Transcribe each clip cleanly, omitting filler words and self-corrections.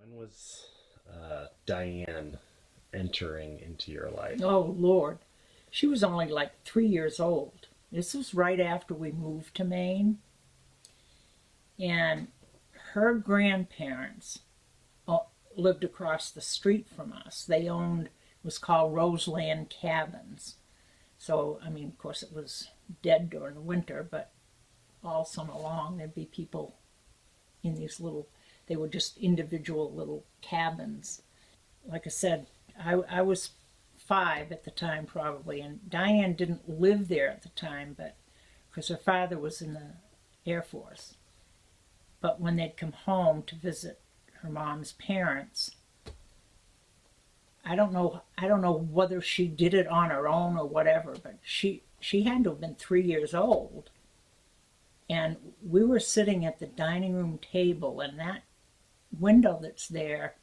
When was Diane entering into your life? Oh, Lord. She was only like 3 years old. This was right after we moved to Maine. And her grandparents lived across the street from us. They owned, it was called Roseland Cabins. So, I mean, of course, it was dead during the winter, but all summer long there'd be people in these little, they were just individual little cabins. Like I said, I was 5 at the time probably, and Diane didn't live there at the time, but because her father was in the Air Force. But when they'd come home to visit her mom's parents, I don't know whether she did it on her own or whatever, but she had to have been 3 years old. And we were sitting at the dining room table, and that window that's there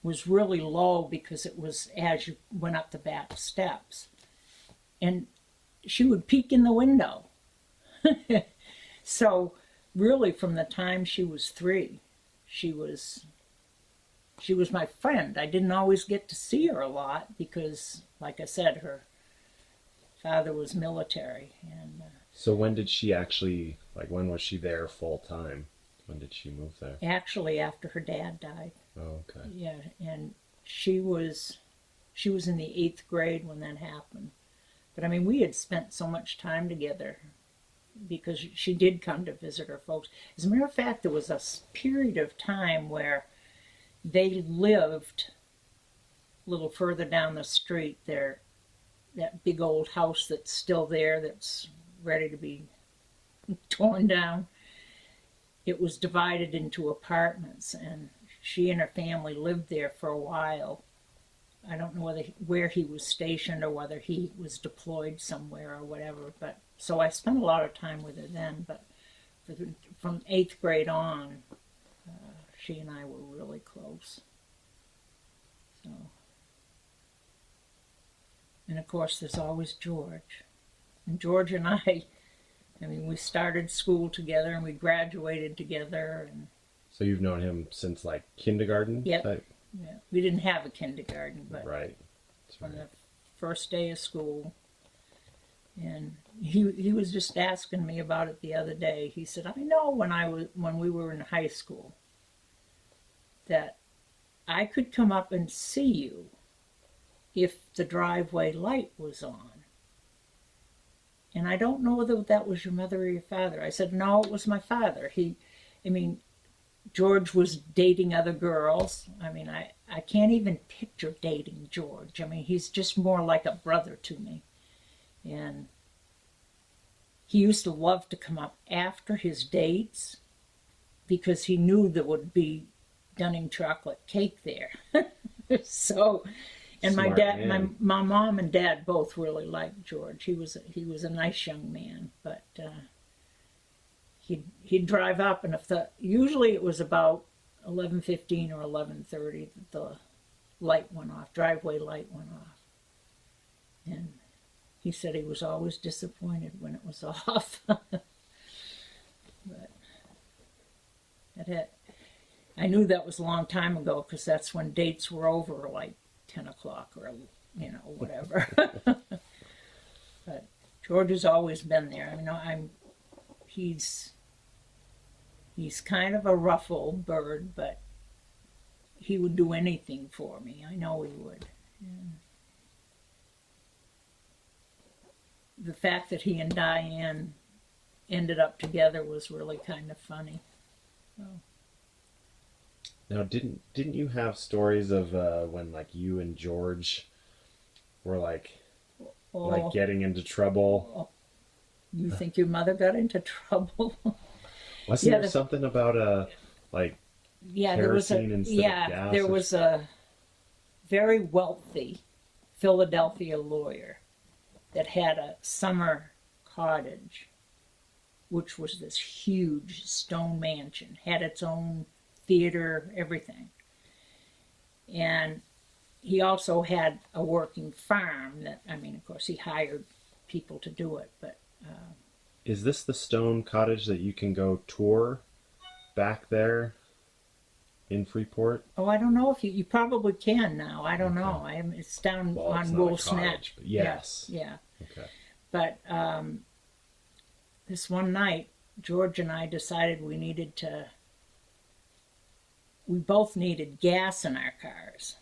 was really low because it was as you went up the back steps. And she would peek in the window. So really from the time she was 3, she was my friend. I didn't always get to see her a lot because, like I said, her father was military. And So when did she actually, when was she there full time? When did she move there? actually after her dad died. Oh, okay. Yeah, and she was in the 8th grade when that happened. But I mean, we had spent so much time together because she did come to visit her folks. As a matter of fact, there was a period of time where they lived a little further down the street there, that big old house that's still there that's ready to be torn down. It was divided into apartments, and she and her family lived there for a while. I don't know where he was stationed or whether he was deployed somewhere or whatever, but so I spent a lot of time with her then, but from 8th grade on, she and I were really close. So, and of course there's always George. And George and I mean, we started school together and we graduated together. And So you've known him since kindergarten? Yep. Type? yeah, we didn't have a kindergarten, but Right. That's from right. the first day of school. And he was just asking me about it the other day. He said, I know when we were in high school that I could come up and see you if the driveway light was on. And I don't know whether that was your mother or your father. I said, no, it was my father. George was dating other girls. I mean, I can't even picture dating George. I mean, he's just more like a brother to me. And he used to love to come up after his dates because he knew there would be Dunning chocolate cake there. So, and my Smart dad, man. my mom and dad both really liked George. He was a nice young man, but he'd drive up, and usually it was about 11:15 or 11:30 that the light went off, driveway light went off, and he said he was always disappointed when it was off. But I knew that was a long time ago because that's when dates were over, like 10 o'clock or, whatever. But George has always been there. I mean, he's kind of a rough old bird, but he would do anything for me. I know he would. And the fact that he and Diane ended up together was really kind of funny. So. Now, didn't you have stories of when you and George were getting into trouble? You think your mother got into trouble? Wasn't Yeah, there something about kerosene instead of gas? There was a very wealthy Philadelphia lawyer that had a summer cottage, which was this huge stone mansion, had its own theater, everything. And he also had a working farm that, of course, he hired people to do it, but Is this the stone cottage that you can go tour back there? in Freeport? Oh, I don't know if you probably can now. I don't Okay. know. It's down Well, it's on not a Wolf's Neck. cottage, but yes. Yeah. Okay. But this one night, George and I decided we both needed gas in our cars.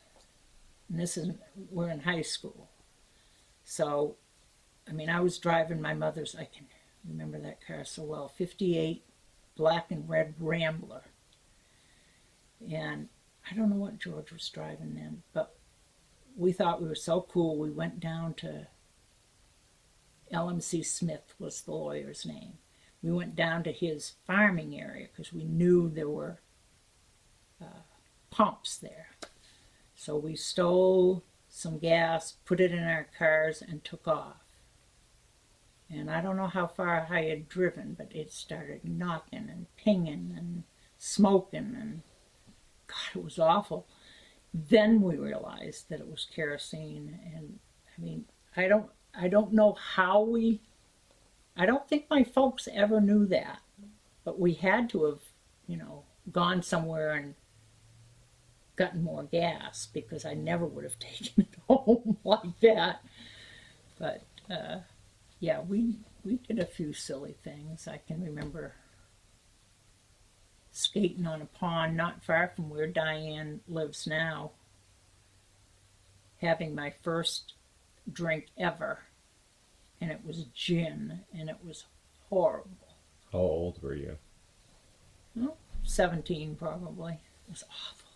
And we're in high school. So, I mean, I was driving my mother's, I can remember that car so well, 58 black and red Rambler. And I don't know what George was driving then, but we thought we were so cool. We went down to LMC Smith was the lawyer's name. We went down to his farming area because we knew there were pumps there. So we stole some gas, put it in our cars, and took off. And I don't know how far I had driven, but it started knocking and pinging and smoking, and God, it was awful. Then we realized that it was kerosene, and I mean, I don't know how I don't think my folks ever knew that, but we had to have, gone somewhere and gotten more gas because I never would have taken it home like that. But yeah, we did a few silly things. I can remember skating on a pond not far from where Diane lives now, having my first drink ever, and it was gin, and it was horrible. How old were you? Well, 17 probably. It was awful.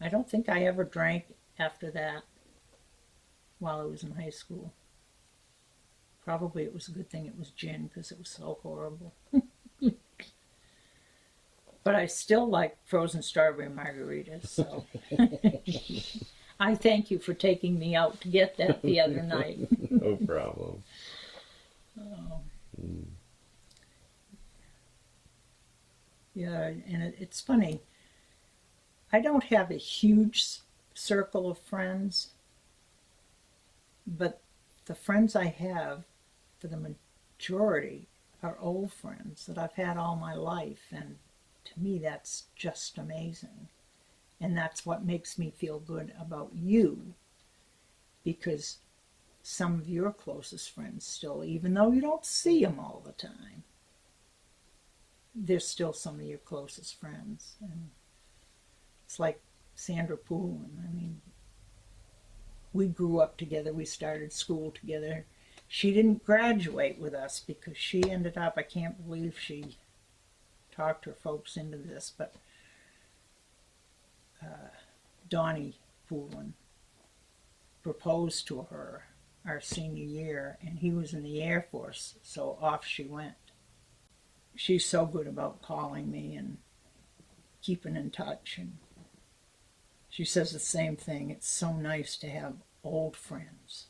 I don't think I ever drank after that while I was in high school. Probably it was a good thing it was gin because it was so horrible. But I still like frozen strawberry margaritas, so I thank you for taking me out to get that the other night. No problem. Oh. Yeah, and it's funny. I don't have a huge circle of friends, but the friends I have, for the majority, are old friends that I've had all my life, and to me that's just amazing. And that's what makes me feel good about you, because some of your closest friends still, even though you don't see them all the time, they're still some of your closest friends. And it's like Sandra Poulin. I mean, we grew up together. We started school together. She didn't graduate with us because she ended up, I can't believe she talked her folks into this, but Donnie Poulin proposed to her our senior year, and he was in the Air Force, so off she went. She's so good about calling me and keeping in touch, and she says the same thing. It's so nice to have old friends.